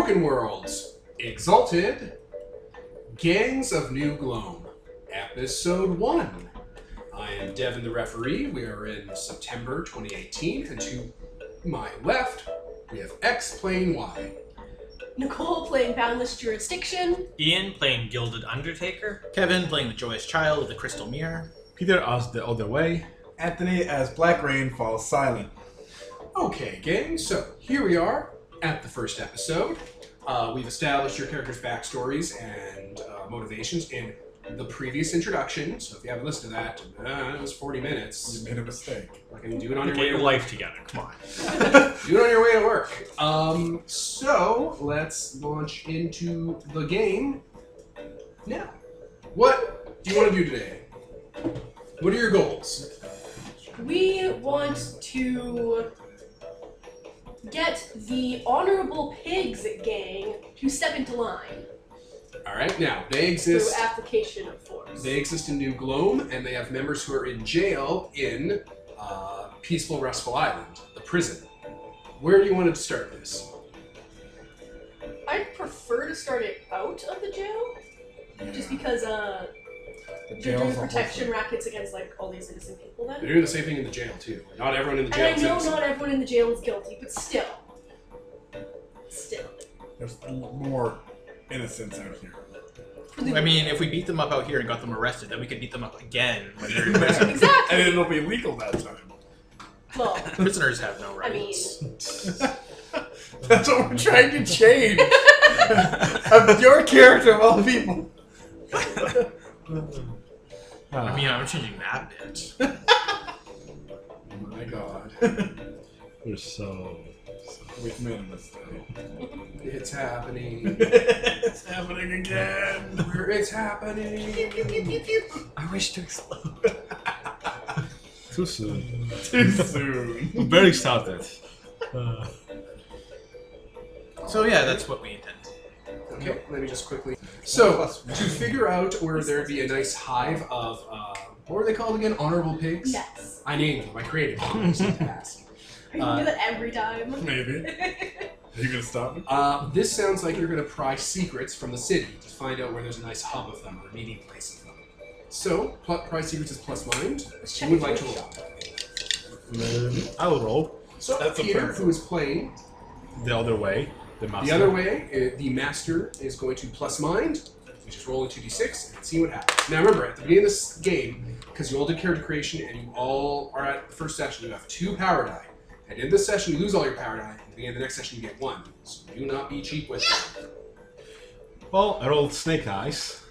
Broken Worlds, Exalted, Gangs of New Gloam, Episode 1. I am Devin the referee. We are in September 2018, and to my left, we have X playing Y. Nicole playing Boundless Jurisdiction. Ian playing Gilded Undertaker. Kevin playing the Joyous Child of the Crystal Mirror. Peter as the other way. Anthony as Black Rain falls silent. Okay, gang, so here we are at the first episode. We've established your characters' backstories and motivations in the previous introduction, so if you haven't listened to that, it was 40 minutes. You made a mistake. I can do it on your Get way your to life together, come on. Do it on your way to work. So let's launch into the game now. What do you want to do today? What are your goals? We want to get the Honorable Pigs gang to step into line Alright, now, they through exist... application of force. They exist in New Gloam, and they have members who are in jail in Peaceful Restful Island, the prison. Where do you want to start this? I'd prefer to start it out of the jail, just because The they're jail's doing a whole protection thing. rackets against like all these innocent people then. They're doing the same thing in the jail, too. Not everyone in the jail And I is know innocent. not everyone in the jail is guilty, but still. Still. There's more innocents out here. I mean, if we beat them up out here and got them arrested, then we could beat them up again when they're in prison. Exactly! And it'll be legal that time. Well, Prisoners have no I mean, rights. That's what we're trying to change. Of your character of all people. I mean, I'm changing that bit. Oh my god. We're so... We've made a mistake. It's happening. It's happening again. It's happening. I wish to explode. Too soon. Too soon. We barely started. So yeah, that's what we intend. Okay, let me just quickly... So, to figure out where there'd be a nice hive of, what were they called again? Honorable Pigs? yes. I named them. I created them. I just had to ask. Are you gonna do that every time? Maybe. Are you gonna stop me? This sounds like you're going to pry secrets from the city to find out where there's a nice hub of them or a meeting place of them. So, pry secrets is plus mind. Let's Who check would it like out. to roll? I'll roll. So, That's a Peter, fair who is playing The other way. The master. the other way, the master is going to plus mind, which is rolling 2d6 and see what happens. Now remember, at the beginning of this game, because you all did character creation and you all are at the first session, you have 2 power die. And in this session, you lose all your power die. At the beginning of the next session, you get 1. So do not be cheap with them. Well, I rolled snake eyes.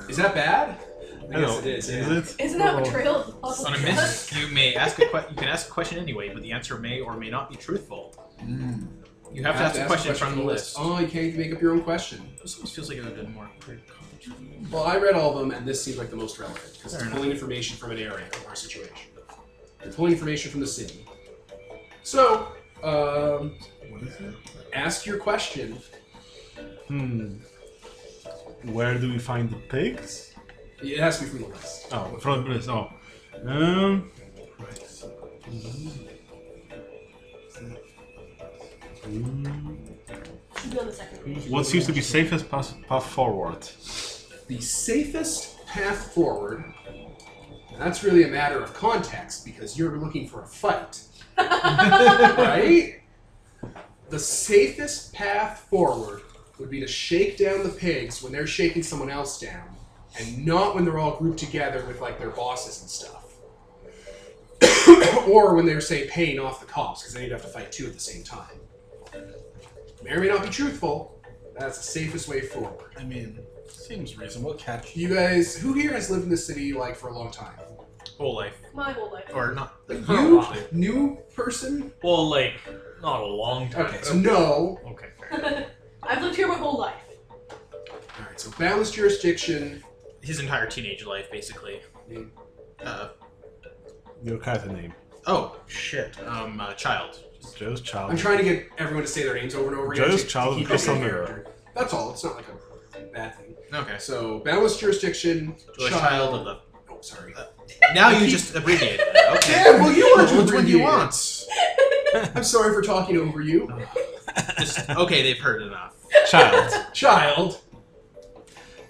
Is that bad? I Hello. guess it is. Is Yeah. it? Isn't that Oh. betrayal of the public On a trust? miss, you may ask a you can ask a question anyway, but the answer may or may not be truthful. You have to ask a question from the list. Oh, you can't make up your own question. This almost feels like it would have been more clear. Well, I read all of them, and this seems like the most relevant, because it's Fair pulling information from an area or a situation. You're pulling information from the city. So, What is it? ask your question. Where do we find the pigs? It has to be from the list. Oh, from the list. Oh. Should be on the second page. What seems to be safest path forward? The safest path forward, that's really a matter of context, because you're looking for a fight. Right? The safest path forward would be to shake down the pigs when they're shaking someone else down, and not when they're all grouped together with like their bosses and stuff. Or when they're, say, paying off the cops, because then you'd have to fight 2 at the same time. May or may not be truthful. That's the safest way forward. I mean, seems reasonable. Catch. You guys, who here has lived in this city like for a long time? Whole life, My whole life. or not? You, new person? Well, like, not a long time. Okay, so no. Okay, fair. I've lived here my whole life. Alright, so Boundless Jurisdiction. His entire teenage life, basically. Your character name. Oh shit. Child. Joe's child. I'm trying to get everyone to say their names over and over again. Joe's to child keep plus it in some character. That's all. It's not like a bad thing. Okay. So, Boundless Jurisdiction, Joyous Child of the. Oh, sorry. Now you just abbreviated it. Okay. Yeah, well, you wanted to Which one do you abbreviate it. want? I'm sorry for talking over you. Okay, they've heard enough. Child.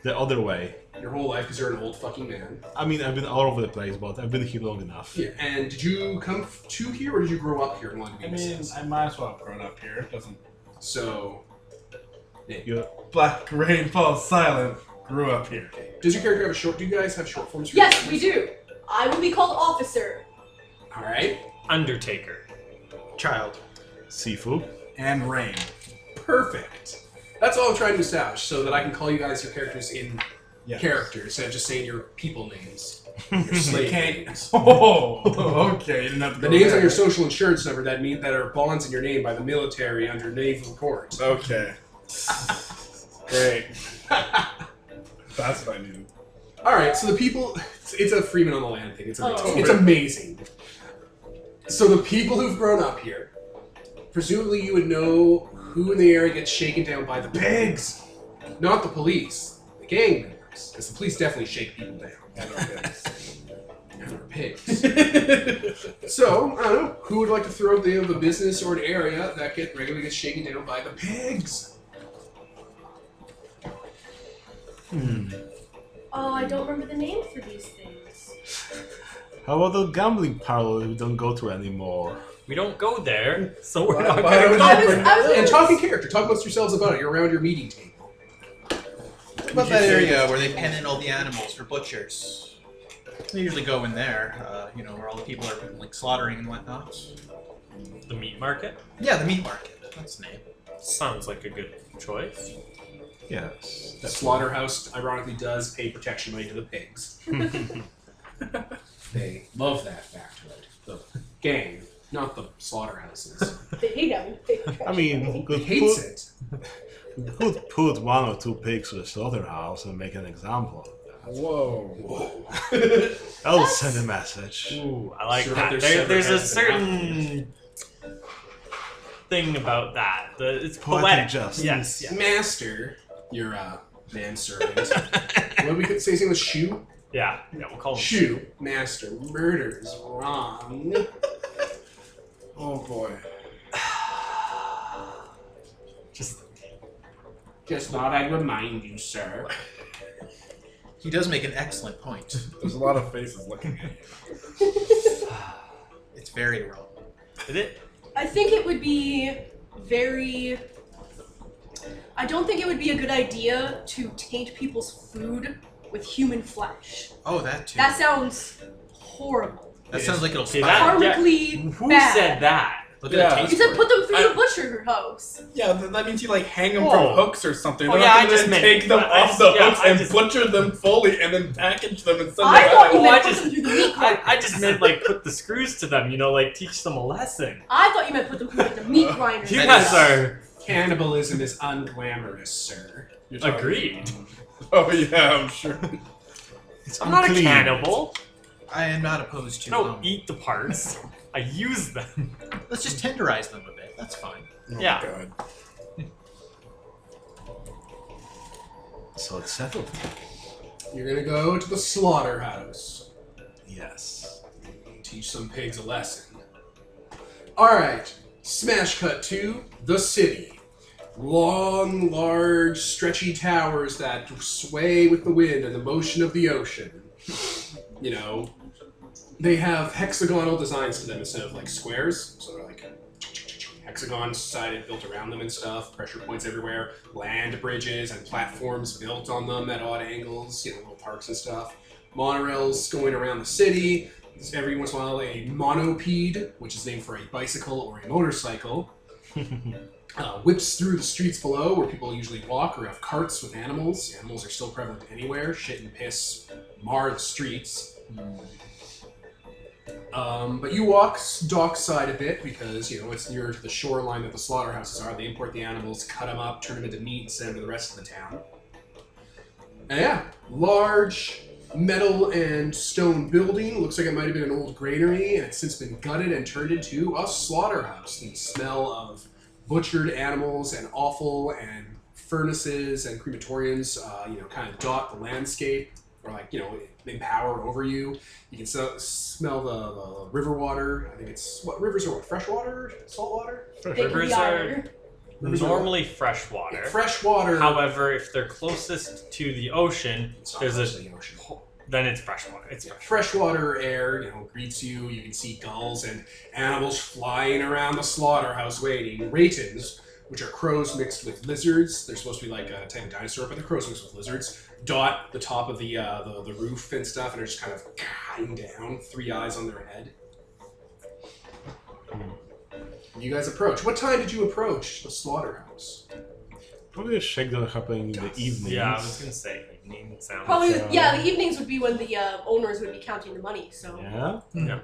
The other way. Your whole life because you're an old fucking man. I mean, I've been all over the place, but I've been here long enough. Yeah. And did you come to here or did you grow up here and want to be I an mean, assassin? I might as well have grown up here. It doesn't. So, You're, Black rain falls silent. Grew up here. does your character have a short? Do you guys have short forms? For Yes, your we do. I will be called Officer. All right. Undertaker. Child. Sifu. And rain. Perfect. That's all I'm trying to establish, so that I can call you guys your characters in Yes. character instead of just saying your people names, your slave names. Oh, okay. You didn't have to The go names there. on your social insurance number that are bonds in your name by the military under naval court. Okay. Great. That's what I needed. All right, so the people. It's a Freeman on the land thing. It's amazing. Oh. It's amazing. So the people who've grown up here, presumably you would know who in the area gets shaken down by the pigs, not the police, the gang members, because the police definitely shake people down. And they're pigs. So I don't know who would like to throw the business or an area that regularly gets shaken down by the pigs. Oh, I don't remember the name for these things. How about the gambling parlor we don't go to anymore? We don't go there, so we're Why- not why going would to you go bring- I was And talk in character. Talk amongst yourselves about it. You're around your meeting table. What about that area where they pen in all the animals for butchers? They usually go in there, where all the people are like slaughtering and whatnot. The meat market? Yeah, the meat market. That's the name. Sounds like a good choice. Yes. The slaughterhouse, ironically, does pay protection money to the pigs. They love that factoid. The gang, not the slaughterhouses. They hate having big I mean, He could hates put, it. could put 1 or 2 pigs to the slaughterhouse and make an example of that. Whoa. I'll send a message. Ooh, I like Sure, that. there's There's a several heads certain thing about that. It's Poetic poetic. justice. Yes, yes. Master, your manservant. What we could say his name was Shu? Yeah, we'll call him Shu, master, murders wrong. Oh boy. Just thought I'd remind you, sir. He does make an excellent point. There's a lot of faces looking at you. It's very wrong. Is it? I think it would be very... I don't think it would be a good idea to taint people's food with human flesh. Oh, that too. That sounds horrible. That sounds like it'll See, spy. that- Karmically Who bad. said that? Look at Yeah. the taste You said for put it. them through the butcher house. Yeah, that means you like hang them Oh. from hooks or something. Oh, They're yeah, not I gonna just then meant- take them I off just- the yeah, hooks I and just- butcher them fully and then package them and send I them thought out. you Oh, meant I put just- them through the meat grinder. I just meant like put the screws to them, like teach them a lesson. I thought you meant put them through like the meat grinder. You That guys is- are Cannibalism is unglamorous, sir. You're talking- agreed. Oh yeah, I'm sure. It's I'm not a unclean. cannibal. I am not opposed to. I don't eat the parts. I use them. Let's just tenderize them a bit. That's fine. Oh, Yeah. God. So it's settled. You're gonna go to the slaughterhouse. Yes. Teach some pigs a lesson. Alright, smash cut to the city. Long, large, stretchy towers that sway with the wind and the motion of the ocean. They have hexagonal designs to them instead of like squares. So they're like hexagons sided, built around them and stuff. Pressure points everywhere. Land bridges and platforms built on them at odd angles. Little parks and stuff. Monorails going around the city. Every once in a while, a monopede, which is named for a bicycle or a motorcycle, whips through the streets below where people usually walk or have carts with animals. Animals are still prevalent anywhere. Shit and piss mar the streets. But you walk dockside a bit because, it's near the shoreline that the slaughterhouses are. They import the animals, cut them up, turn them into meat, and send them to the rest of the town. And yeah, large metal and stone building. Looks like it might have been an old granary, and it's since been gutted and turned into a slaughterhouse. The smell of butchered animals and offal and furnaces and crematoriums, kind of dot the landscape, or they power over you. You can smell the river water. I think it's what rivers are what? Fresh water, salt water. They can Rivers be are either. Normally freshwater. Freshwater. However, if they're closest to the ocean, It's not there's close to a the ocean. then it's freshwater. It's freshwater. Freshwater air, greets you. You can see gulls and animals flying around the slaughterhouse waiting. Ratons, which are crows mixed with lizards. They're supposed to be like a type of dinosaur, but they're crows mixed with lizards. Dot the top of the roof and stuff, and they're just kind of guiding down, 3 eyes on their head. You guys approach. What time did you approach the slaughterhouse? Probably a shakedown happening in the evening. Yeah, I was gonna say evening sounds. Probably, yeah, the evenings would be when the owners would be counting the money, so... Yeah? Yeah.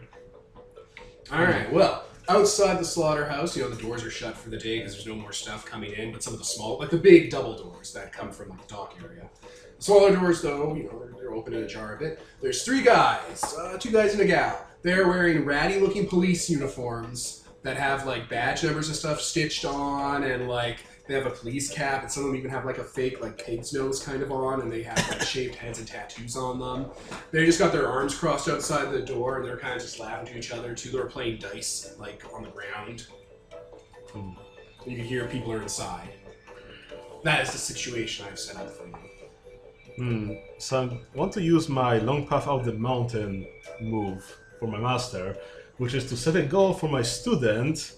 Alright, well, outside the slaughterhouse, the doors are shut for the day because there's no more stuff coming in, but some of the small, like the big double doors that come from the dock area. The smaller doors, though, they're open and ajar a bit. There's 3 guys, 2 guys and a gal. They're wearing ratty-looking police uniforms that have, like, badge numbers and stuff stitched on, and, like, they have a police cap, and some of them even have, like, a fake, like, pig's nose kind of on, and they have, like, shaved heads and tattoos on them. They just got their arms crossed outside the door, and they're kind of just laughing to each other, too. They're playing dice, like, on the ground. You can hear people are inside. That is the situation I've set up for you. So I want to use my long path out the mountain move for my master, which is to set a goal for my student,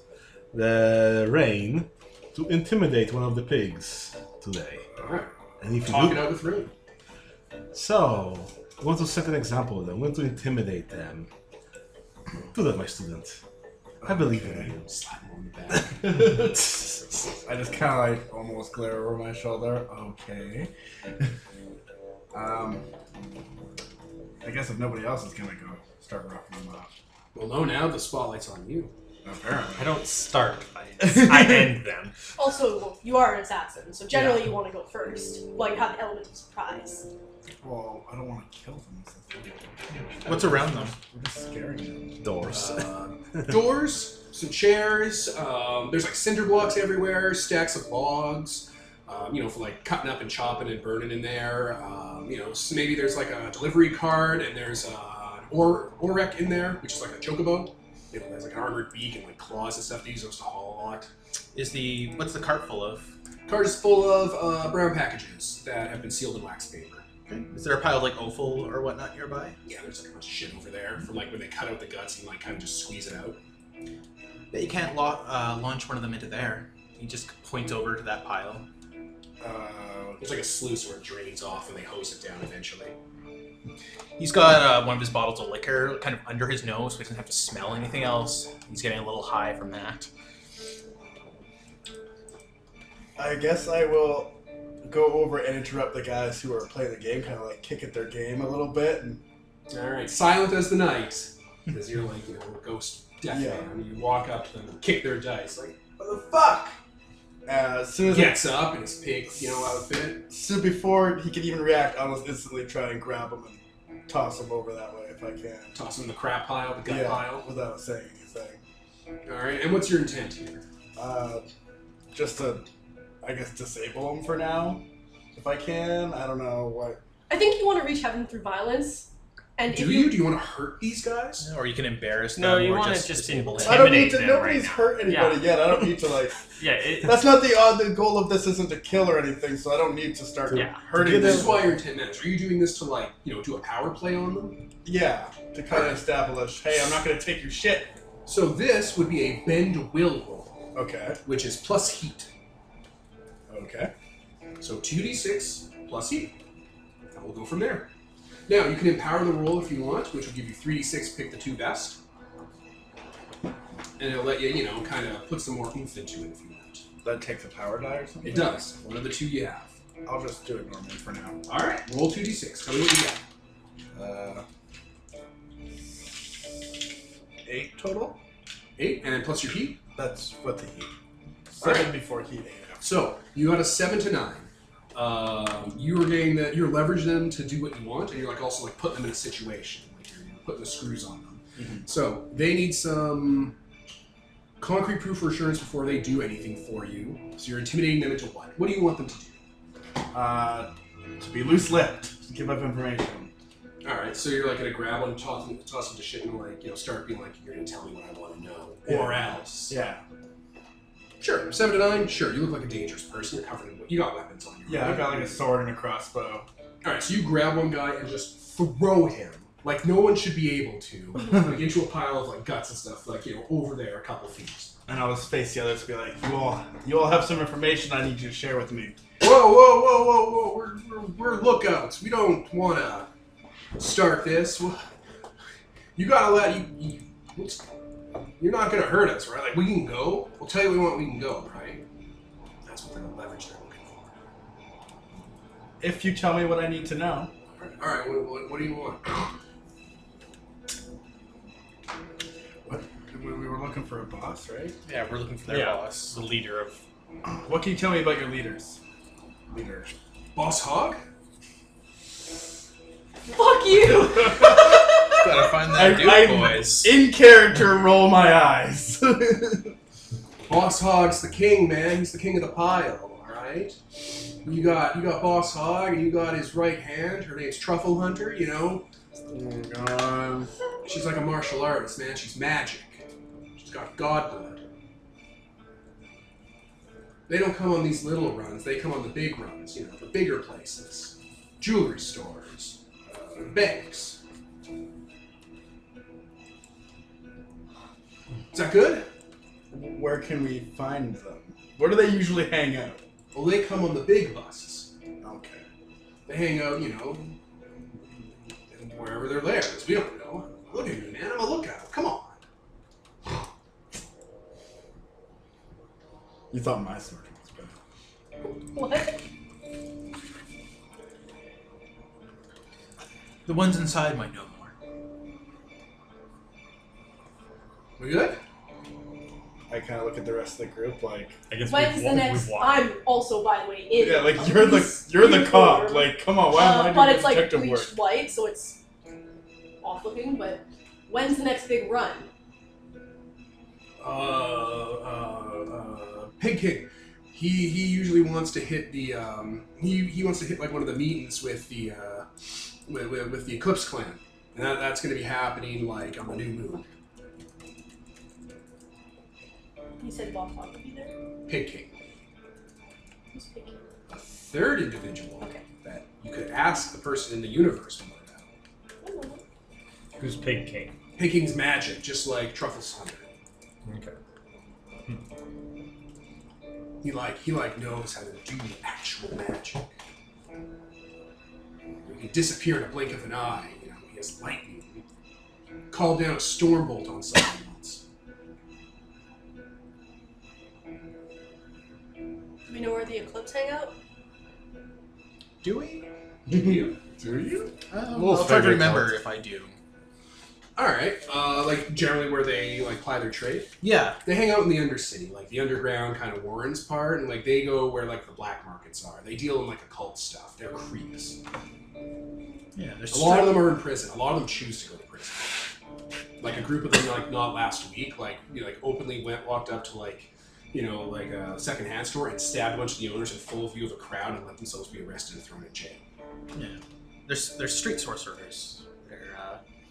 the Rain, to intimidate one of the pigs today. Alright. And if you Talk do, it out with Rain. so I want to set an example of them. I want to intimidate them. Do that, my student. I believe in you. Slap him on the back. I just kind of like almost glare over my shoulder. Okay. I guess if nobody else is gonna go start roughing them up. Well, no, now the spotlight's on you. Apparently. I don't start fights. I end them. Also, you are an assassin, so generally you want to go first, while you have the element of surprise. Well, I don't want to kill them. That's the thing. What's around them? We're just scaring them. Doors. Doors, some chairs, there's like cinder blocks everywhere, stacks of logs, for like cutting up and chopping and burning in there. So maybe there's like a delivery cart and there's an orek in there, which is like a chocobo. There's like an armored beak and like claws and stuff. They use those to haul a lot. What's the cart full of? Cart is full of brown packages that have been sealed in wax paper. Okay. Is there a pile of like offal or whatnot nearby? Yeah, there's like a bunch of shit over there from like when they cut out the guts and like kind of just squeeze it out. Bet you can't launch one of them into there. You just point over to that pile. There's like a sluice where it drains off and they hose it down eventually. He's got one of his bottles of liquor kind of under his nose so he doesn't have to smell anything else. He's getting a little high from that. I guess I will go over and interrupt the guys who are playing the game, kind of like kick at their game a little bit. And Alright, silent as the night. Because you're like, a ghost death Yeah. man. You walk up to them and kick their dice. Like, what the fuck? as soon as Gets up in his pig, outfit. so before he can even react, I'll almost instantly try and grab him and toss him over that way if I can. Toss him in the crap pile, the gut pile. without saying anything. Alright, and what's your intent here? Just to, I guess, disable him for now, if I can. I don't know what. I think you want to reach heaven through violence. And Do if you? Do you want to hurt these guys? Or you can embarrass them. No, you or wanna just just disable intimidate him. I don't need to. them Nobody's right now. hurt anybody yet. I don't need to like. Yeah, That's not the goal of this. Isn't to kill or anything, so I don't need to start hurting This them. is why you're 10 minutes. Are you doing this to, do a power play on them? Yeah, to kind of establish, hey, I'm not going to take your shit. So this would be a bend will roll, Okay. which is plus heat. Okay. So 2d6 plus heat. And we'll go from there. Now, you can empower the roll if you want, which will give you 3d6, pick the 2 best. And it'll let you, kind of put some more oomph into it if you want. That takes a power die or something? It does. One of the 2 you have. I'll just do it normally for now. Alright, roll 2d6. Tell me what you got. 8 total? 8, and then plus your heat. That's what the heat. 7 Alright. before heat 8. So, you got a 7 to 9. You're getting that. You're leveraging them to do what you want, and you're also putting them in a situation, like you're putting the screws on them. Mm-hmm. So they need some concrete proof or assurance before they do anything for you. So you're intimidating them into what? What do you want them to do? To be loose-lipped. Give up information. All right. So you're gonna grab one, toss them to shit, and start being like, you're gonna tell me what I want to know, Yeah. or else. Yeah. Sure. 7 to 9. Sure. You look like a dangerous person. You're covered in. You got weapons on you. Yeah, I've got like a sword and a crossbow. All right. So you grab one guy and just throw him. Like no one should be able to. Like into a pile of like guts and stuff. Like over there, a couple feet. And I'll just face the others and be like, you all have some information I need you to share with me. Whoa! We're lookouts. We don't want to start this. You gotta let you. You're not gonna hurt us, right? Like we can go. We'll tell you what we want. We can go, right? That's what the leverage they're looking for. If you tell me what I need to know. All right. What do you want? We were looking for a boss, right? Yeah, we're looking for their boss. The leader of... What can you tell me about your leaders? Boss Hog? Fuck you! Gotta find that dude, boys. In character, roll my eyes. Boss Hog's the king, man. He's the king of the pile. All right. You got Boss Hog, and you got his right hand. Her name's Truffle Hunter. You know. Oh god. She's like a martial artist, man. She's magic. She's got god blood. They don't come on these little runs. They come on the big runs. You know, the bigger places, jewelry stores, banks. Is that good? Where can we find them? Where do they usually hang out? Well, they come on the big buses. Okay. They hang out, you know, wherever their lair is. We don't know. Look at me, man. I'm a lookout. Come on. You thought my sword was better. What? The ones inside might know more. We good? I kind of look at the rest of the group like, I guess When's the next? I'm also, by the way, in. yeah, like a you're police the cop. uniform. Like, come on, why am I But doing it's like detective bleached work? white, so it's off looking. But when's the next big run? Pig King. He usually wants to hit the he wants to hit like one of the meetings with the with the Eclipse Clan, and that's going to be happening like on the new moon. You said Boss Hog would be there. Pig King. Who's Pig King? A third individual Okay. that you could ask the person in the universe more about. I don't know. Who's Pig King? Pig King's magic, just like Truffle's Hunter. Okay. He knows how to do actual magic. He can disappear in a blink of an eye. You know, he has lightning. Call down a storm bolt on someone else. Do we know where the Eclipse hang out? Do we? Do you? Do you? I'll We'll try to figure it remember out. if I do. All right. Like generally where they like ply their trade. Yeah. They hang out in the Undercity, like the underground kind of Warrens part, and like they go where like the black markets are. They deal in like occult stuff. They're creeps. Yeah. There's A lot of them are in prison. A lot of them choose to go to prison. Like a group of them, like not last week, like openly walked up to like a secondhand store and stabbed a bunch of the owners in full view of a crowd and let themselves be arrested and thrown in jail. Yeah. They're street sorcerers.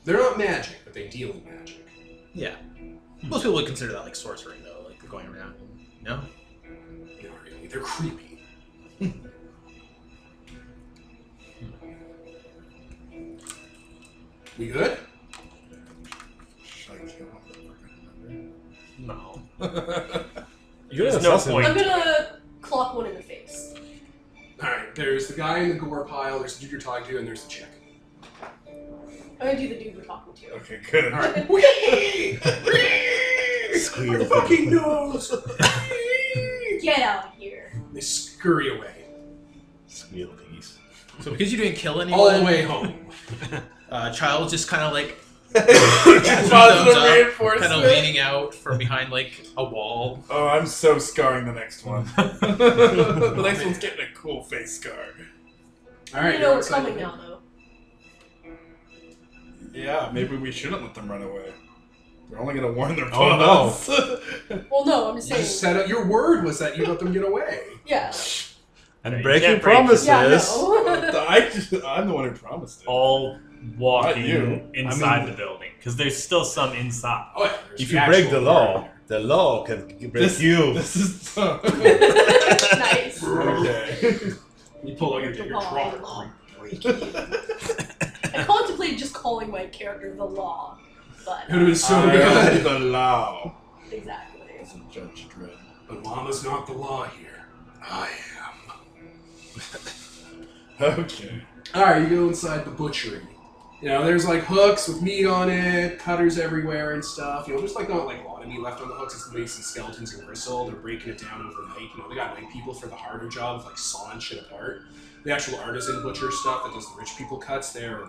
They're not magic, but they deal in magic. Yeah. Most people would consider that like sorcery, though, like going around. No. Not really. They're creepy. We good? Should I kill him? No. You're an There's no assassin. point. I'm gonna clock one in the face. Alright, there's the guy in the gore pile, there's the dude you're talking to, and there's the chick. I'm gonna do the dude we're talking to. Okay, good. Alright. Whee! Squeal. The fucking nose! Get out of here. They scurry away. Squeal, please. So because you didn't kill anyone, All the way home. Child just kind of like Positive reinforcement. kind of leaning out from behind like a wall. Oh, I'm so scarring the next one. The next one's getting a cool face scar. Alright, You you're know we're outside coming the- now, though. Yeah, maybe we shouldn't let them run away. They're only gonna warn their Oh, boss. Well, no, I'm just You saying. just set up, your word was that you let them get away. Yeah. And You breaking can't break- promises. Yeah, no. I'm the one who promised it. All walking Not you. inside I mean- the building because there's still some inside. Oh yeah, there's If the you break actual the law, guard there. The law can break you. This is Nice. okay. You pull out your law. trunk. I contemplated just calling my character the Law, but It would have been so I good. am the law. exactly. As a Judge Dredd. But Llama's not the law here. I am. Okay. Alright, you go inside the butchery. You know, there's like hooks with meat on it, cutters everywhere and stuff. You know, there's like not like a lot of meat left on the hooks. It's the some skeletons and gristle. They're breaking it down overnight. You know, they got like people for the harder job of like sawing shit apart. The actual artisan butcher stuff that does the rich people cuts, they're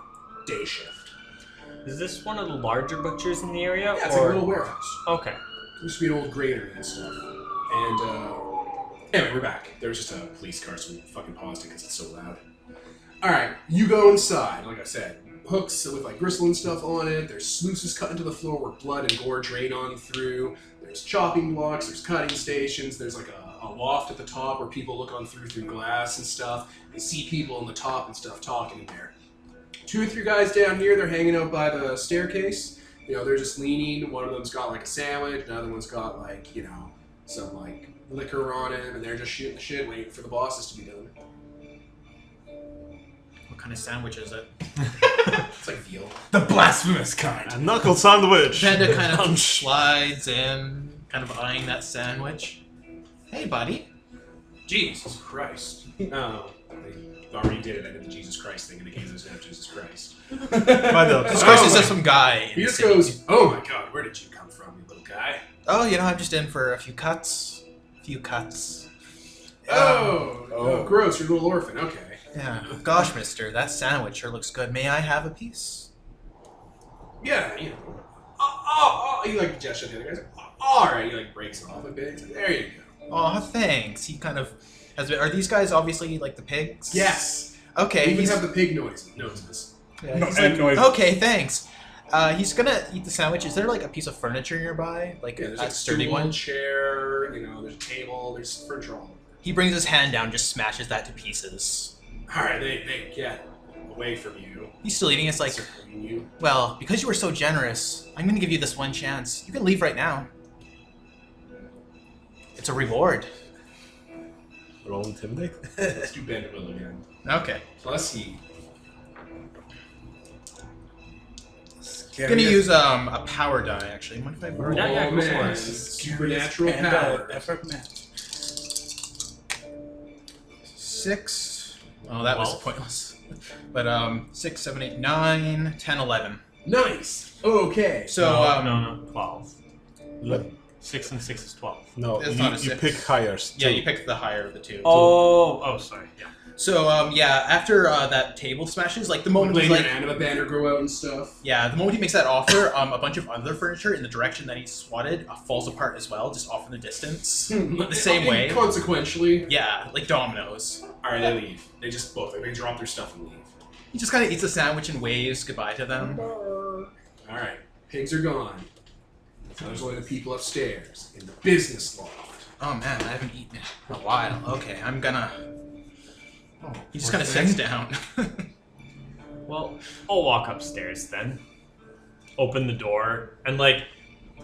day shift. Is this one of the larger butchers in the area? Yeah, it's like a little warehouse. Okay. There used to be an old granary and stuff. And anyway, we're back. There was just a police car, so we fucking paused it because it's so loud. Alright, you go inside, like I said. Hooks with like gristle and stuff on it. There's sluices cut into the floor where blood and gore drain on through. There's chopping blocks, there's cutting stations, there's like a loft at the top where people look on through glass and stuff. They see people on the top and stuff talking in there. 2 or 3 guys down here, they're hanging out by the staircase. You know, they're just leaning. One of them's got like a sandwich, another one's got like, you know, some like liquor on him, and they're just shooting the shit, waiting for the bosses to be done. What kind of sandwich is it? It's like veal. The blasphemous kind. A knuckle sandwich. Panda kind of slides in, kind of eyeing that sandwich. Hey, buddy. Jesus Christ. No, they already did it. I did the Jesus Christ thing, and it gave us now Jesus Christ. By the This person is just some guy. in He the just city. goes, oh my god, where did you come from, you little guy? Oh, you know, I'm just in for a few cuts. Oh, gross, you're a little orphan, okay. Yeah. Gosh, mister, that sandwich sure looks good. May I have a piece? Yeah, you know. He like gestures to the other guys. Alright, he like breaks it off a bit. He's like, there you go. Aw, thanks. He kind of has been. Are these guys obviously like the pigs? Yes. Okay. We even He's, have the pig noses. yeah, No, he's and like, noise. okay, thanks. He's gonna eat the sandwich. Is there like a piece of furniture nearby, like Yeah, there's a like a sturdy stool, one? chair, you know, there's a table, there's furniture all over. He brings his hand down, just smashes that to pieces. Alright, they get away from you. He's still eating. It's like, Surrounding you. well, because you were so generous, I'm gonna give you this one chance. You can leave right now. It's a reward. roll intimidate. Let's do bend will again. Okay. Plus he. I'm gonna use a power die actually. Mind if I borrow? Yeah, go for man. it. Supernatural Panda power. effort met. 6. Oh, that was 12. pointless. But 6, 7, 8, 9, 10, 11. Nice. Okay. So no, 12. Look, 6 and 6 is 12. no, It's not a you six. pick higher. yeah, you picked the higher of the two. Oh, sorry. Yeah. So yeah, after that table smashes, like the moment he's Lady like, and anima banner grow out and stuff. yeah, the moment he makes that offer, a bunch of other furniture in the direction that he swatted falls apart as well, just off in the distance, the same way. Consequentially. Yeah, like dominoes. Alright, they leave. They just both, they drop their stuff and leave. He just kind of eats a sandwich and waves goodbye to them. Alright, pigs are gone. So there's only the people upstairs in the business loft. Oh man, I haven't eaten in a while. Okay, I'm gonna. Oh, He just kind of sits down. Well, I'll walk upstairs then. Open the door, and like,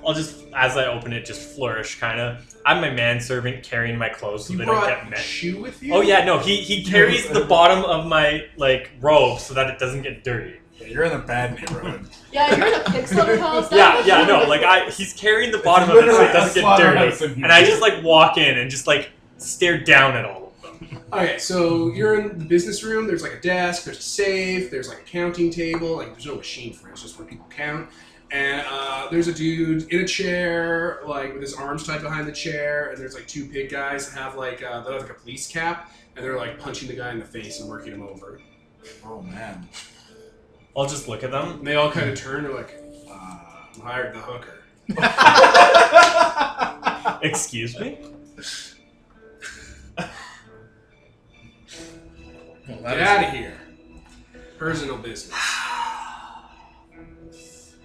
I'll just, as I open it, just flourish kind of. I'm my manservant carrying my clothes so You they don't brought get met. shoe with you? Oh yeah, no, he carries the bottom of my like robe so that it doesn't get dirty. Yeah, you're in a bad neighborhood. Yeah, you're in a pig slaughterhouse. Yeah, no, like he's carrying the bottom of it so it literally doesn't a get slaughterhouse in dirty, here. and I just like walk in and just like stare down at all of them. Okay, so you're in the business room. There's like a desk, there's a safe, there's like a counting table. Like there's no machine for it, it's just where people count. And there's a dude in a chair, like with his arms tied behind the chair. And there's like 2 pig guys that have like they have like a police cap, and they're like punching the guy in the face and working him over. Oh man. I'll just look at them. And they all kind of turn. They're like, "I hired the hooker." Excuse me? Get out of here. Personal business. Is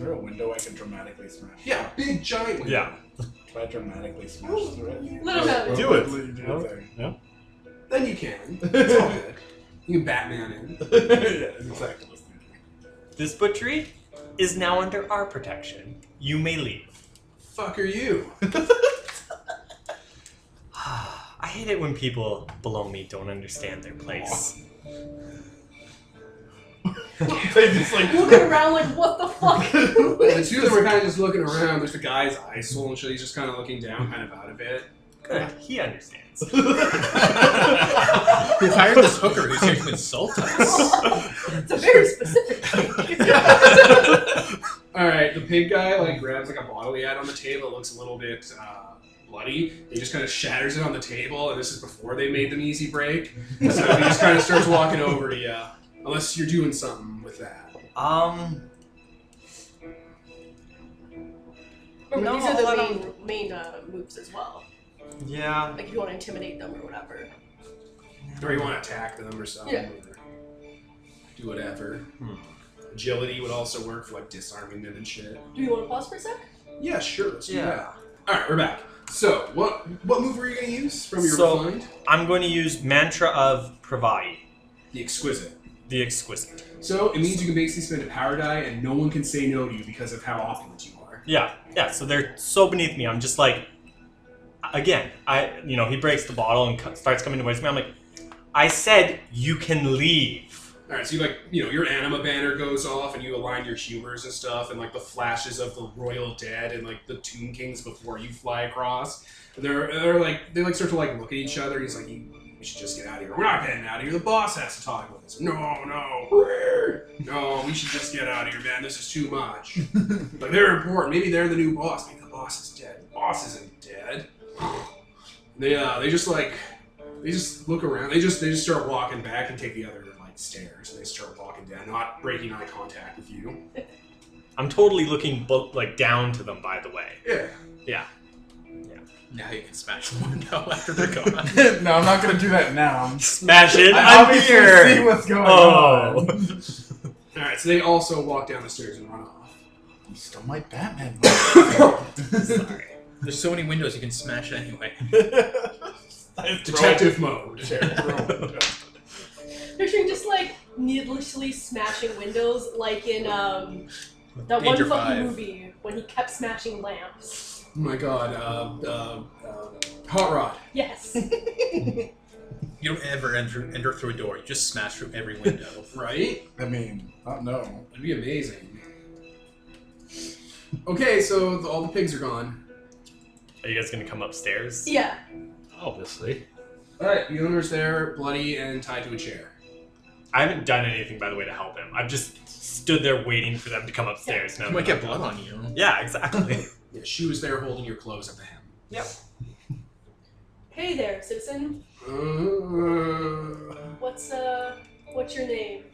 there a window I can dramatically smash? Yeah, big giant window. Yeah. Try to dramatically smash through it. Little no. Do it. Literally do No? the thing. Yeah. Then you can. It's all good. You can Batman in. Yeah, that's exactly what I was thinking. This butchery is now under our protection. You may leave. fuck are you? I hate it when people below me don't understand their place. They just like Looking around like, what the fuck? The two of them are kind of just looking around. There's the guy's eyes full and shit. He's just kind of looking down, kind of out of it. Good. He understands. Who hired this hooker who's here to insult us? It's a very specific thing. Alright, the pig guy like grabs like a bottle he had on the table. It looks a little bit bloody. He just kind of shatters it on the table, and this is before they made them easy break. So he just kind of starts walking over to you. Unless you're doing something with that. Remember, No, these are let the main moves as well. Yeah. Like if you want to intimidate them or whatever. Or you want to attack them or something. Yeah. Or do whatever. Agility would also work for like disarming them and shit. Do you want to pause for a sec? Yeah, sure. Let's do Yeah. that. Alright, we're back. So, what move were you going to use from your So- refined? I'm going to use Mantra of Pravai, The Exquisite. the Exquisite. So, it means you can basically spend a power die and no one can say no to you because of how opulent you are. Yeah, so they're so beneath me. I'm just like, again, he breaks the bottle and starts coming towards me. I'm like, I said you can leave. Alright, so your anima banner goes off and you align your humors and stuff and like the flashes of the royal dead and like the Tomb Kings before you fly across. And they start to like look at each other. He's like, we should just get out of here. We're not getting out of here. The boss has to talk with us. No, we should just get out of here, man. This is too much. Like they're important. Maybe they're the new boss. Maybe the boss is dead. The boss isn't dead. They just look around. They just start walking back and take the other stairs, and they start walking down, not breaking eye contact with you. I'm totally looking down to them, by the way. Yeah. Now you can smash the window after they're gone. No, I'm not gonna do that now. Smash it! I I'm obviously here! see what's going Oh. on. Alright, so they also walk down the stairs and run off. You stole my Batman. Sorry. There's so many windows you can smash anyway. Detective mode. Picturing just like needlessly smashing windows, like in that Danger one fucking 5. movie when he kept smashing lamps. Oh my god, Hot Rod. Yes. You don't ever enter through a door. You just smash through every window. Right? I mean, no. That'd be amazing. Okay, so all the pigs are gone. Are you guys gonna come upstairs? Yeah. Obviously. Alright, the owner's there, bloody and tied to a chair. I haven't done anything, by the way, to help him. I've just stood there waiting for them to come upstairs. You might get blood on you. Yeah, exactly. Yeah, she was there holding your clothes at the hem. Yep. Hey there, citizen. What's your name?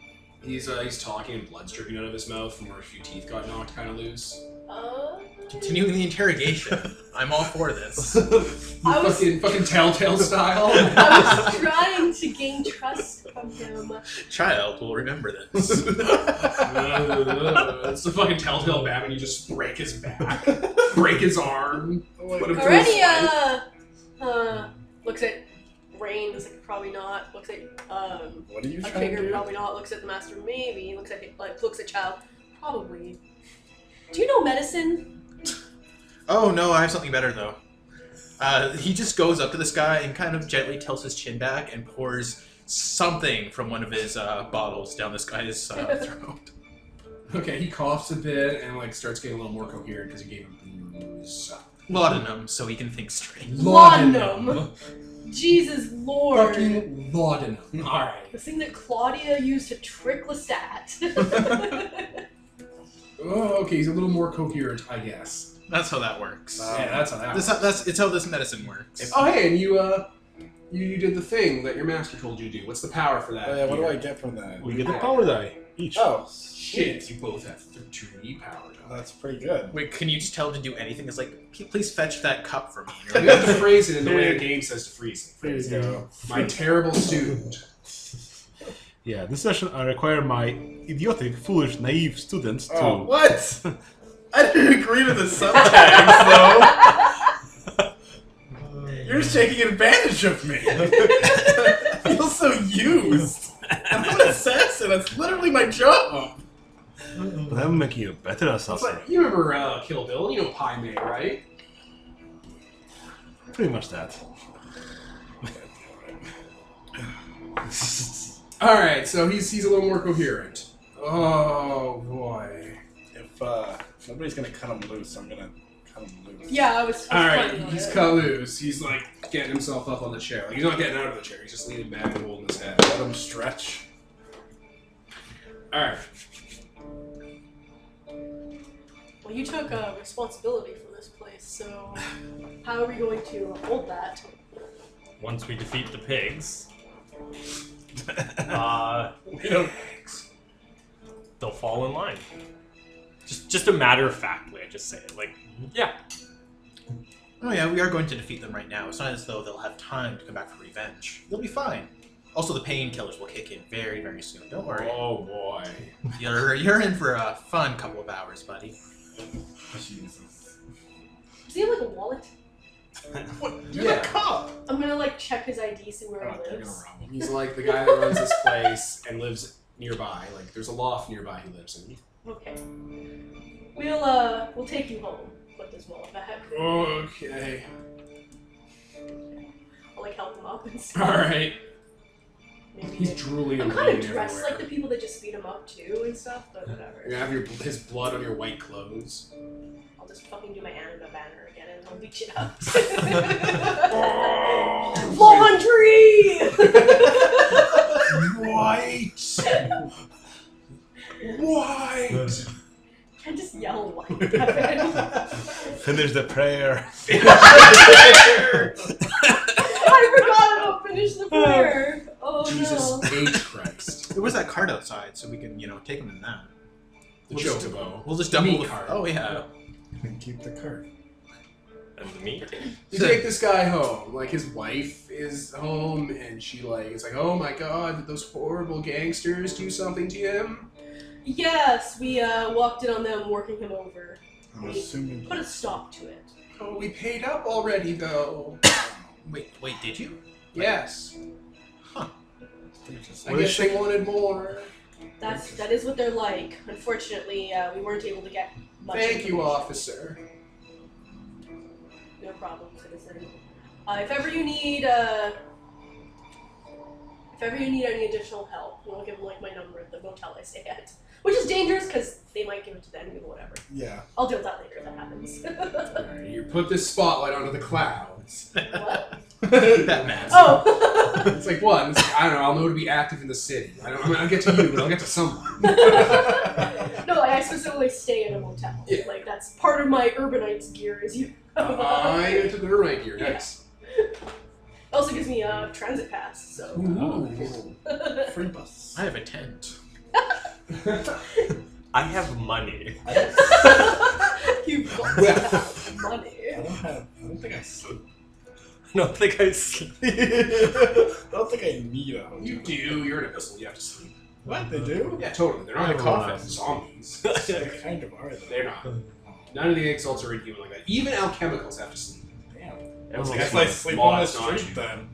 He's talking and blood's dripping out of his mouth from where a few teeth got knocked kind of loose. Continuing the interrogation. I'm all for this. Fucking Telltale style. I was trying to gain trust from him. Child will remember this. It's the fucking Telltale Batman. You just break his back, break his arm. Put him through his Aurelia! spine. Looks at Rain, looks like probably not. Looks at What are you a trying to figure, do? probably not. Looks at the master, maybe. Looks at Child, probably. Do you know medicine? Oh no, I have something better though. He just goes up to this guy and kind of gently tilts his chin back and pours something from one of his bottles down this guy's throat. Okay, he coughs a bit and like starts getting a little more coherent because you gave him booze. Laudanum, so he can think straight. Laudanum. Jesus Lord. Fucking laudanum. Alright. The thing that Claudia used to trick Lestat. Oh, okay, he's a little more coherent, I guess. That's how that works. Yeah, that's how that works. It's how this medicine works. Oh, hey, and you did the thing that your master told you to do. What's the power for that? What do I get from that? We get the power die each. Oh, Shit, you both have 3 power. that's pretty good. Wait, can you just tell him to do anything? It's like, please fetch that cup for me. You have to phrase it in the way the game says to phrase There it. you go. My terrible student. Yeah, this session I require my idiotic, foolish, naive students to... Oh, what? I didn't agree to the subtags, though. You're just taking advantage of me. I feel so used. I'm an assassin. That's literally my job. But I'm making you a better assassin. But you remember Kill Bill? You know Pai Mei, right? Pretty much that. Alright, so he's a little more coherent. Oh boy. If nobody's gonna cut him loose, I'm gonna cut him loose. Yeah, I was Alright, planning on he's it. cut loose. He's like getting himself up on the chair. Like he's not getting out of the chair, he's just leaning back and holding his head. Let him stretch. Alright. Well, you took responsibility for this place, so how are we going to hold that? Once we defeat the pigs, We don't. they'll fall in line. Just a matter of factly, I just say it. Like, yeah. Oh yeah, we are going to defeat them right now. It's not as though they'll have time to come back for revenge. They'll be fine. Also, the painkillers will kick in very, very soon. Don't worry. Oh boy. You're in for a fun couple of hours, buddy. Jesus. Does he have like a wallet? What? You're Yeah. a cop! I'm gonna like check his ID, see where Oh, he they're gonna lives. rob him. He's like the guy that runs this place and lives nearby. Like there's a loft nearby he lives in. Okay. We'll take you home. Put this wallet back. Okay. I'll like help him up and stuff. Alright. Maybe He's drooling I'm and kind of bleeding dressed everywhere. like the people that just beat him up too and stuff, but whatever. You're gonna have his blood on your white clothes. I'll just fucking do my anima banner again and I'll beat you up. Laundry! White! White! Can't just yell white, Kevin. Finish the prayer. I forgot about finish the prayer. Oh Jesus no. H. Christ. There was that card outside, so we can, take them in that. The We'll just- chocobo. We'll just The double meat the card. Oh yeah. And keep the card. And the meat. You take this guy home. Like his wife is home, and she it's like, oh my god, did those horrible gangsters do something to him? Yes, we walked in on them working him over. I'm assuming. Put a stop to it. Oh, we paid up already though. Wait, did you? Yes. They're just- I guess they wanted more. That is what they're like. Unfortunately, we weren't able to get much. Thank you, information. officer. No problem, citizen. If ever you need any additional help, you want to give them like my number at the motel I stay at, which is dangerous because they might give it to the enemy or whatever. Yeah. I'll deal with that later if that happens. Alright, you put this spotlight onto the clouds. What? That man. Oh. It's like what? It's like, I don't know. I'll know to be active in the city. I'll get to you, but I'll get to someone. No, like, I specifically stay in a motel. Yeah. Like that's part of my urbanites gear. Is you. I took the right here. Yeah. Nice. Also gives me a transit pass. So. Ooh. Free bus. I have a tent. I have money. You've got Well. money. I don't think I sleep. I don't think I sleep. I don't think I need a hotel. You do. You're an abyssal. You have to sleep. What? They do? Yeah, totally. They're not Oh, coffins. Zombies. They kind of are, though. They're not. None of the exalts are inhuman like that. Even alchemicals have to sleep. Damn. It's I like, guess I sleep on the mods, not street you. then.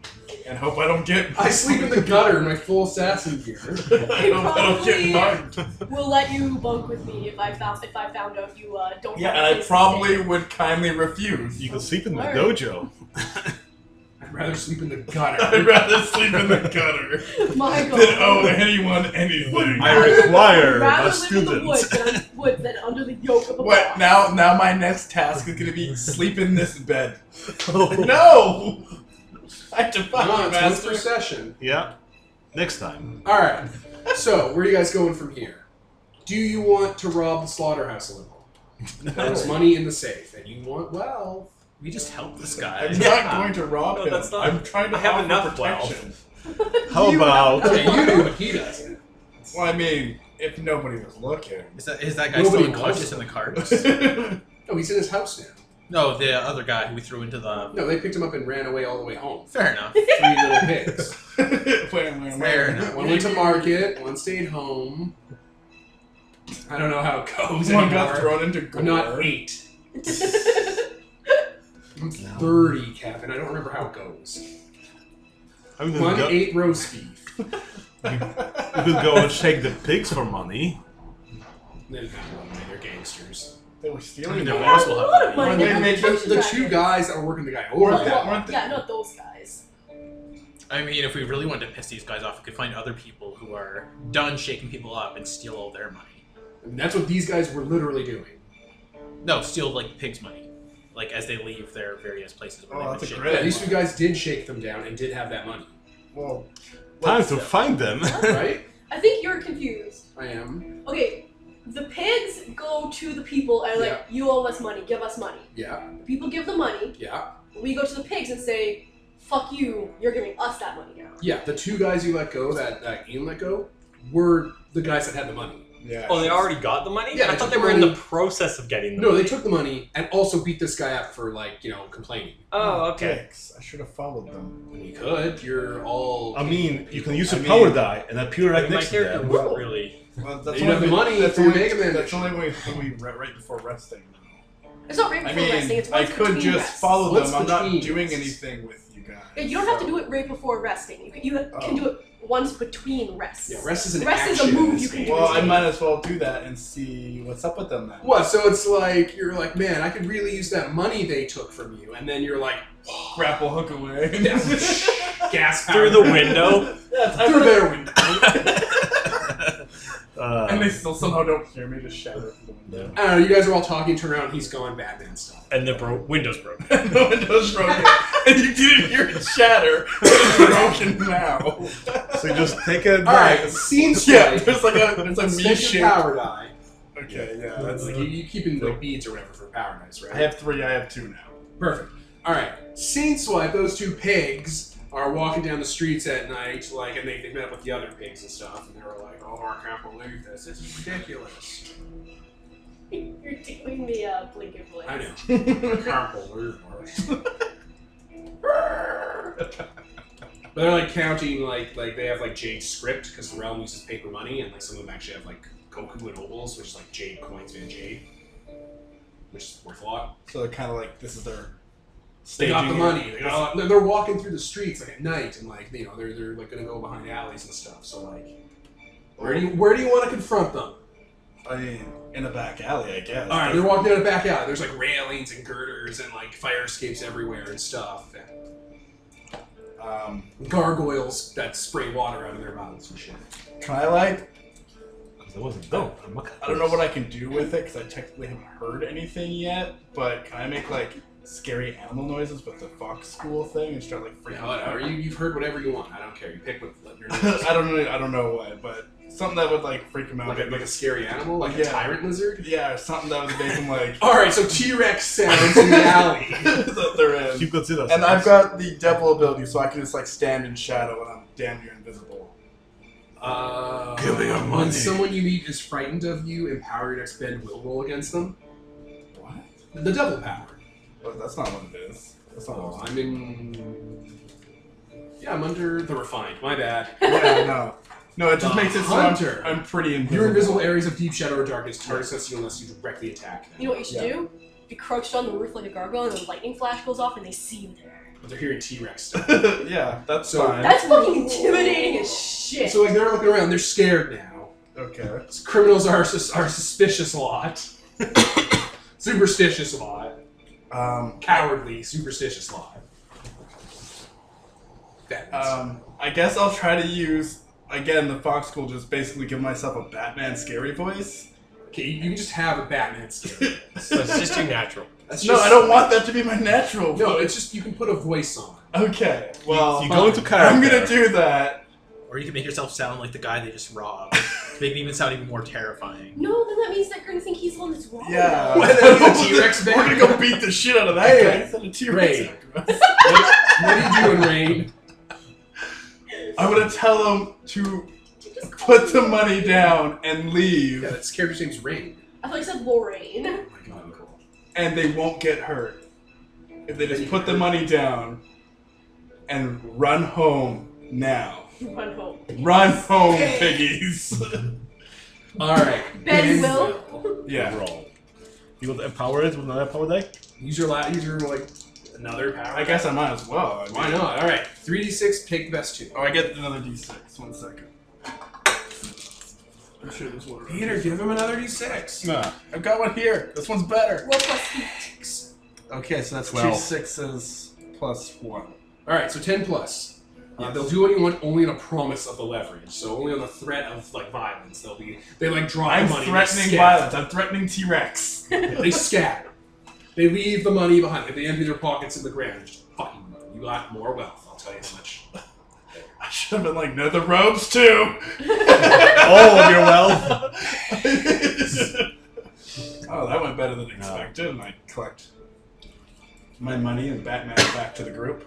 And hope I don't get. I sleep in the gutter in my full assassin gear. I hope I don't get mugged. We'll let you bunk with me if I found out you don't. Yeah, have a and I place to probably stay. would kindly refuse. You can sleep in my Alright. dojo. I'd rather sleep in the gutter. I'd rather sleep in the gutter My God. than owe anyone anything. I require Rather my live in the woods students. than under the yoke of a What? boss. Now my next task is gonna be sleep in this bed. Oh. No! I have to Come find on, you, it's once master. per session. Yeah. Next time. Alright. So, where are you guys going from here? Do you want to rob the slaughterhouse a little? There's money in the safe, and you want wealth. We just help this guy. I'm not going to rob No, him. that's not- I'm trying to I have offer enough protection. How You- about Okay, you do, but he doesn't. Well, I mean, if nobody was looking. Is that guy Nobody still unconscious knows. in the carts? No, he's in his house now. No, the other guy who we threw into the. No, they picked him up and ran away all the way home. Fair enough. 3 little pigs. Fair enough. One went to market, one stayed home. I don't know how it goes One anymore. got thrown into gore. I'm not 8. I'm 30, Kevin. I don't remember how it goes. I'm One gonna go, ate roast beef. we could go and shake the pigs for money. They're gangsters. They were I stealing mean, They their them. have boss a will lot have of money. money. They have They vacation The two dragons. guys that were working the guy over Weren't that. they? Yeah, not those guys. I mean, if we really wanted to piss these guys off, we could find other people who are done shaking people up and steal all their money. And that's what these guys were literally doing. No, steal like pigs' money, like as they leave their various places where Oh, they've that's been a shaken. great Yeah, these two guys did shake them down and did have that money, Well, Time to find them. right? I think you're confused. I am. Okay, the pigs go to the people and are like, you owe us money, give us money. Yeah, The people give the money. yeah, We go to the pigs and say, fuck you, you're giving us that money now. yeah. The two guys you let go, that Ian let go, were the guys that had the money. yeah. Oh, they already got the money? Yeah, I they thought took they the were in money. the process of getting the No, money. they took the money and also beat this guy up for complaining. Oh, okay. Dicks. I should have followed them. I mean, you could. You're all. I mean, you can use I a mean, power die and appear right My next to character them. wouldn't really. Well, You have the money That's for your only, Mega Man that's mission. only when we right before resting. It's not right I before resting, mean, it's I once could between just rests. follow Once them. I'm not between doing rests. anything with you guys. Yeah, you don't have to do it right before resting. You can Oh. do it once between rests. Yeah, rest is an Rest is a action in move this you can game. do. Well, I might as well do that and see what's up with them then. What? So it's like you're like, man, I could really use that money they took from you, and then you're like, Grapple hook away. gas Through the window? Yeah, time through for their window. And they still somehow don't hear me, just shatter through the window. I don't know. You guys are all talking, turn around, he's going Batman stuff. And the window's broken. The window's broken, and you didn't hear it shatter. It's broken now. So you just take a All right, knife. scene Yeah, swipe. there's like a me Spend your shape. power die. Okay, yeah, That's that's like you keeping like beads or whatever for power dice, right? I have 3. I have 2 now. Perfect. All right, scene swipe. Those two pigs are walking down the streets at night, and they met up with the other pigs and stuff, and they were like, "Oh, I can't believe this. This is ridiculous." You're doing the blinking voice. I know. I can't believe this. But they're like counting like they have like jade script because the realm uses paper money, and like some of them actually have like Goku and Opals, which is like jade coins and jade, which is worth a lot. So they're kind of like, this is their They got the staging money. it. They're walking through the streets like at night, and like they're like gonna go behind alleys and stuff. So like, where do you want to confront them? I mean, in a back alley, I guess. All right, they're walking down a back alley. There's like railings and girders and like fire escapes everywhere and stuff. Gargoyles that spray water out of their mouths and shit. Can I like? That wasn't dope. I don't know what I can do with it because I technically haven't heard anything yet. But can I make like scary animal noises with the fox school thing and start like freaking Yeah, out? whatever. You've heard whatever you want. I don't care. You pick what your I don't know what, but something that would like freak him out. like a scary animal, like a Yeah. tyrant lizard. Yeah, or something that would make him like. All right, so T-Rex sounds in the alley. that they're in. Keep consider. And I've got the devil ability, so I can just like stand in shadow and I'm damn near invisible. Give me your When money. someone you meet is frightened of you, empower your next bend will roll against them. What? The devil power. But that's not what it is. That's not Oh, what I'm in. Yeah, I'm under the refined. My bad. Yeah, no. No, it just The makes it so hunter. I'm pretty invisible. Your invisible areas of deep shadow or darkness targets us unless you directly attack them. You know what you should Yeah. do? Be crouched on the roof like a gargoyle and the lightning flash goes off and they see you there. But they're hearing T-Rex stuff. Yeah, that's So- fine. That's fucking intimidating as shit. So like they're looking around, they're scared now. Okay. Criminals are suspicious a lot. Superstitious a lot. Cowardly, superstitious a lot. That means. I guess I'll try to use again the fox school. Just basically give myself a Batman scary voice. Okay, you can just have a Batman skin. So it's just your natural. That's No, just- I don't want that to be my natural No, voice. it's just you can put a voice on. Okay. Well, You go into character. I'm gonna do that. Or you can make yourself sound like the guy they just robbed. To make it even sound even more terrifying. No, then that means that you're gonna think he's the one that's wrong. Yeah. What, that's a T-Rex We're band? gonna go beat the shit out of that Hey, guy. Instead of T-Rex. Ray. What are you doing, Rain? I'm gonna tell him to Just call put him the Lorraine. money down and leave, Yeah, that character's name's Rain. I thought you said Lorraine. Oh my god, cool. and they won't get hurt if they just put the money down and run home now. Run home. Run home, piggies. Alright. Ben will. Yeah. Roll. You want to empower it with another power die? Use your like another power. I guess I might as well. I mean- Why not? Alright. 3d6, pick the best two. Oh, I get another d6. 1 second. I'm sure there's one. Peter, give him another d6. Nah, I've got one here. This one's better. Roll plus heat. Okay, so that's 12. 2 6s plus 1. All right, so 10 plus. Yes. They'll do what you want only on a promise of the leverage. So only on the threat of like violence. They like draw I'm the money. threatening violence. I'm threatening T-Rex. They scatter. They leave the money behind. They empty their pockets in the ground. Just fucking. You got more wealth. I'll tell you that much. I should have been like, no, the robes too. All of your wealth. Oh, that went better than expected, and I collect my money and Batman back to the group.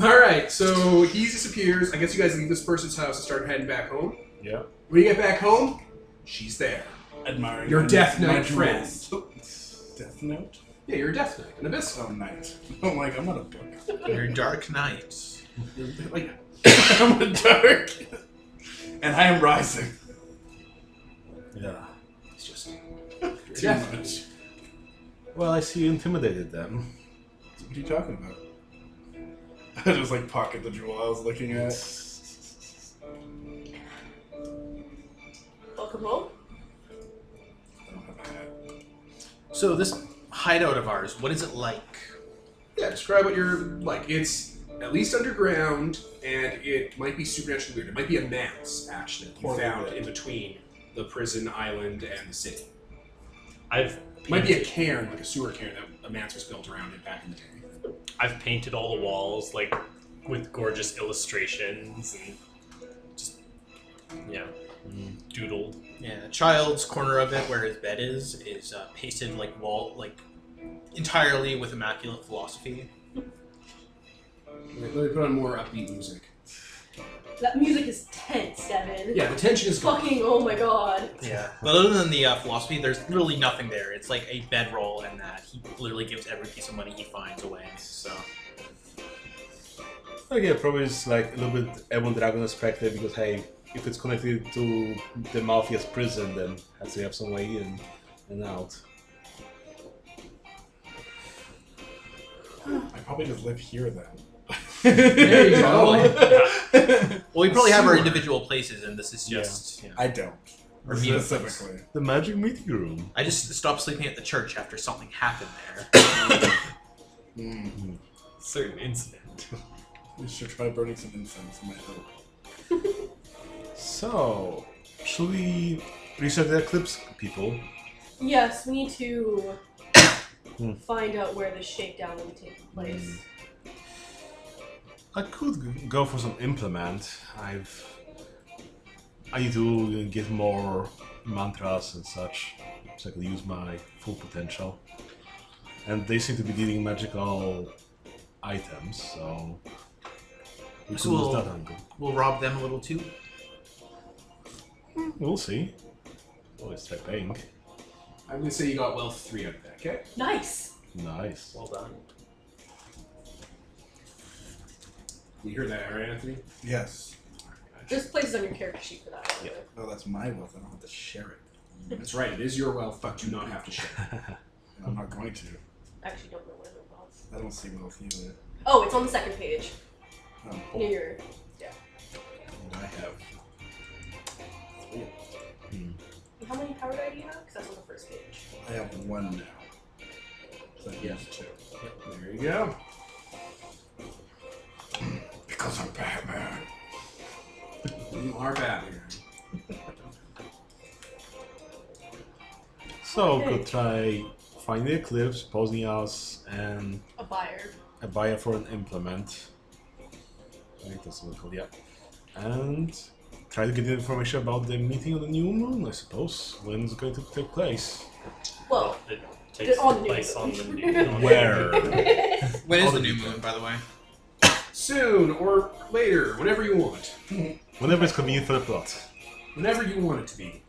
Alright, so he disappears. I guess you guys leave this person's house and start heading back home. Yeah. When you get back home, she's there. Admiring Your my- Death my Knight friend. jewels. Death Note? Yeah, you're a Death Knight, an Abyss. Oh, knight. I'm like, I'm not a book. Your Dark Knight. Like, I'm a dark. And I am rising. Yeah. it's just Too much. Well, I see you intimidated them. What are you talking about? I just like pocket the jewel I was looking at. Welcome home. I don't have a hat. So this hideout of ours, what is it like? yeah. Describe what you're like. It's at least underground, and it might be supernaturally weird. It might be a manse actually that you Horribly found weird. in between the prison island and the city. I've Might be a cairn, like a sewer cairn that a manse was built around it back in the day. I've painted all the walls like with gorgeous illustrations and just doodled. Yeah, Child's corner of it, where his bed is pasted like entirely with immaculate philosophy. Let me put on more upbeat music. That music is tense, Devin. Yeah, the tension is gone. Fucking, oh my god. Yeah, but other than the philosophy, there's literally nothing there. It's like a bedroll, and that he literally gives every piece of money he finds away. So Okay, probably it's like a little bit Ebon Dragon perspective because hey, if it's connected to the Mafia's prison, then has to have some way in and out. I probably just live here then. There you go. well, we probably have our individual places, and this is just. I don't. Or meeting Specifically. The magic meeting room. I just stopped sleeping at the church after something happened there. Certain incident. We should try burning some incense, might help. So, should we research the eclipse, people? Yes, we need to find out where the shakedown will be taking place. I could go for some implement. I need to get more mantras and such, so I could use my full potential. And they seem to be dealing magical items, so we could use that angle. We'll rob them a little too. We'll see. Oh, it's like paying. I'm gonna say you got wealth 3 out of that. Okay. Nice. Nice. Well done. You heard that, right, Anthony? Yes. There's places on your character sheet for that. Yeah. Oh, that's my wealth. I don't have to share it. That's right. It is your wealth, but do not have to share. And I'm not going to. I actually don't know where it was. I don't see wealth either. Oh, it's on the second page. Oh, Near your... what I have. How many power die do you have? Because that's on the first page. I have 1 now. So I used 2. There you go. Because I'm Batman. You are Batman. So, Okay. could try find the eclipse, posing us, and A buyer. a buyer for an implement. I think that's what it's called, yeah. And try to get the information about the meeting on the new moon, I suppose. When it's going to take place. Well, It takes on the new place moon. on the new Where? When is the new moon, by the way? Soon or later, whenever you want. Whenever it's convenient for the plot. Whenever you want it to be.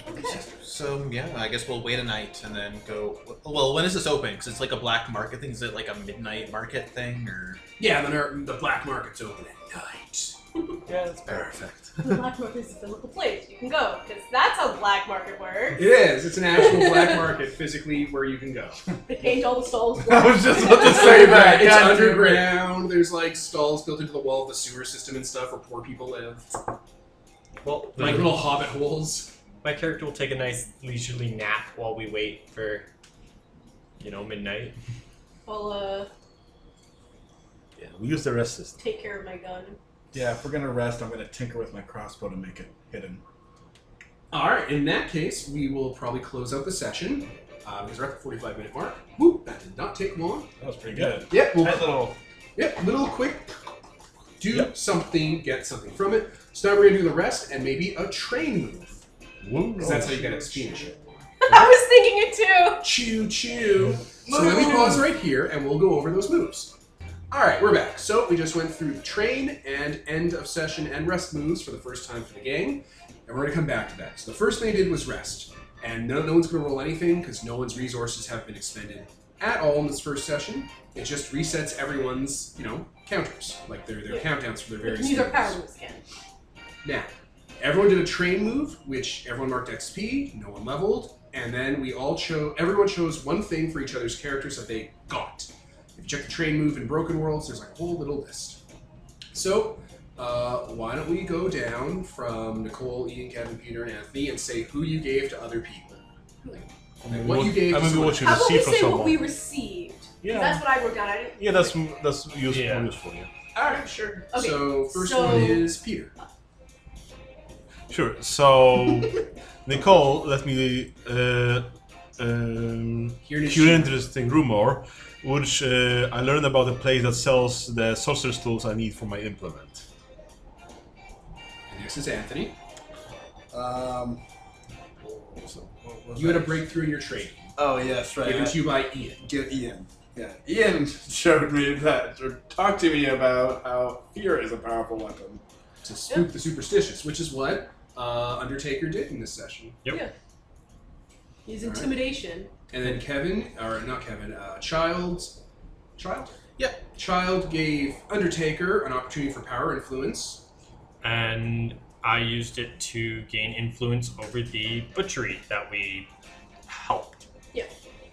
okay. So yeah, I guess we'll wait a night and then go. Well, when is this open? Because it's like a black market thing. Is it like a midnight market thing or? Yeah, the black market's open at night. Yeah, that's Perfect. The black market is a physical place you can go, because that's how black market works. It is. It's an actual black market physically where you can go. They paint all the stalls I black. was just about to say that. It's God damn it. underground. There's like stalls built into the wall of the sewer system and stuff where poor people live. Well, Like little hobbit holes. my character will take a nice leisurely nap while we wait for, midnight. I'll Yeah, we use the rest system. take care of my gun. Yeah, if we're gonna rest, I'm gonna tinker with my crossbow to make it hidden. Alright, in that case, we will probably close out the session. Because we're at the 45-minute mark. Whoop, that did not take long. That was pretty good. Yep, Nice little. little quick. Do something, get something from it. So now we're going to do the rest and maybe a train move. Because that's how you get XP and shit. I was thinking it too! Choo choo. So let me pause right here and we'll go over those moves. Alright, we're back. So we just went through the train and end of session and rest moves for the first time for the gang. And we're going to come back to that. So the first thing I did was rest. And no one's going to roll anything because no one's resources have been expended at all in this first session. It just resets everyone's, counters. Like their countdowns for their We various can use our moves. power moves again. Now, everyone did a train move, which everyone marked XP, no one leveled, and then everyone chose one thing for each other's characters that they got. If you check the train move in Broken Worlds, there's like a whole little list. So, why don't we go down from Nicole, Ian, Kevin, Peter, and Anthony and say who you gave to other people. Like what you gave to maybe someone. what you How about we received from say someone. what we received? 'Cause Yeah. that's what I wrote down. I didn't. Yeah, that's useful. Yeah. Useful. Yeah. Alright, sure. Okay, So, first so- one is Peter. Sure. So, Nicole, let me Hear it is hear she. an interesting rumor, which I learned about a place that sells the sorcerer's tools I need for my implement. And next is Anthony. So, what was You had a that? breakthrough in your training, Oh, yes, right. given to you by Ian. Get Ian. Yeah, Ian showed me that, or talked to me about how fear is a powerful weapon. To spook the superstitious, which is what Undertaker did in this session. Yep. Yeah. Use Alright. intimidation. And then Kevin, or not Kevin, Child? Yep. Child gave Undertaker an opportunity for power influence. And I used it to gain influence over the butchery that we helped. Yeah.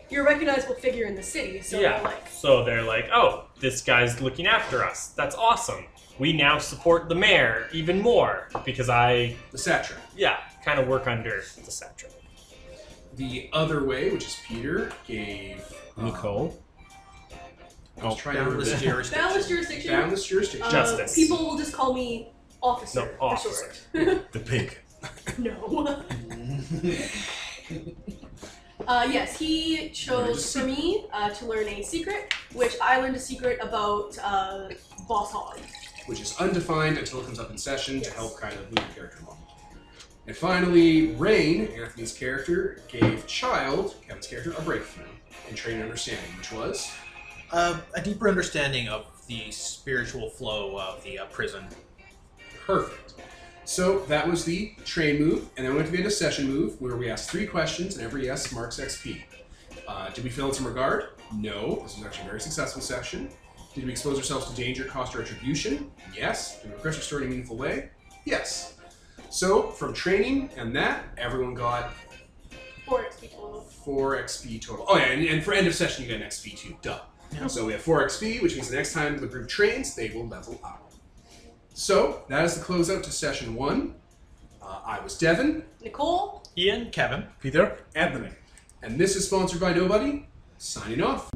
You're a recognizable figure in the city, so yeah. they're like, So they're like, oh, this guy's looking after us. That's awesome. We now support the mayor even more because The satrap. kind of work under the satrap. The other way, which is Peter, gave Nicole. I was trying to Boundless remember. jurisdiction. boundless jurisdiction. Boundless jurisdiction. Justice. People will just call me officer. No, for officer. short. The pig. No. Yes, he chose for me to learn a secret, which I learned a secret about Boss Hog. Which is undefined until it comes up in session to help kind of move your character along. And finally, Rain, Anthony's character, gave Child, Kevin's character, a breakthrough in training and understanding, which was A deeper understanding of the spiritual flow of the prison. perfect. So that was the train move, and then we went to the end of session move, where we asked 3 questions, and every yes marks XP. Did we fill in some regard? No. This was actually a very successful session. Did we expose ourselves to danger, cost, or retribution? Yes. Did we progress our story in a meaningful way? Yes. So, from training and that, everyone got 4 XP total. 4 XP total. Oh yeah, and for end of session you get an XP too. Duh. Yeah. So we have 4 XP, which means the next time the group trains, they will level up. So, that is the closeout to session 1. I was Devin, Nicole? Ian? Kevin. Peter. Anthony. and this is sponsored by Nobody. Signing off.